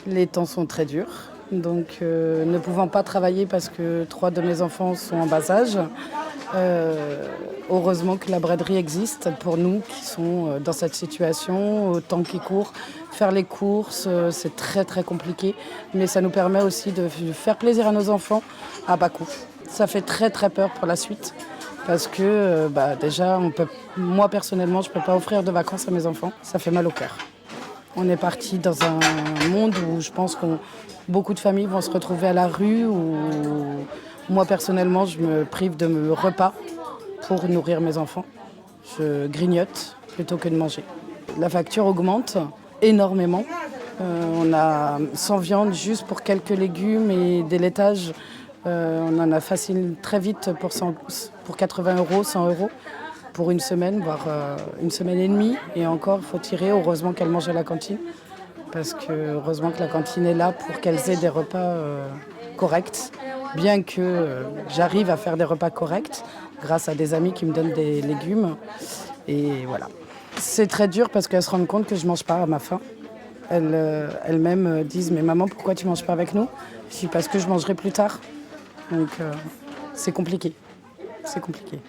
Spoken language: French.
Les temps sont très durs. Donc, ne pouvant pas travailler parce que 3 de mes enfants sont en bas âge, heureusement que la braderie existe pour nous qui sont dans cette situation, au temps qui court. Faire les courses, c'est très très compliqué, mais ça nous permet aussi de faire plaisir à nos enfants à bas coût. Ça fait très très peur pour la suite parce que déjà, moi personnellement, je ne peux pas offrir de vacances à mes enfants. Ça fait mal au cœur. On est parti dans un monde où je pense que beaucoup de familles vont se retrouver à la rue, où moi personnellement, je me prive de mes repas pour nourrir mes enfants. Je grignote plutôt que de manger. La facture augmente énormément. On a sans viande juste pour quelques légumes et des laitages. On en a facile très vite pour 80 €, 100 € pour une semaine, voire une semaine et demie. Et encore, il faut tirer. Heureusement qu'elle mange à la cantine. Parce que heureusement que la cantine est là pour qu'elles aient des repas corrects. Bien que j'arrive à faire des repas corrects grâce à des amis qui me donnent des légumes. Et voilà. C'est très dur parce qu'elles se rendent compte que je ne mange pas à ma faim. Elles-mêmes disent « Mais maman, pourquoi tu ne manges pas avec nous ?» Je dis « Parce que je mangerai plus tard. » Donc c'est compliqué. C'est compliqué.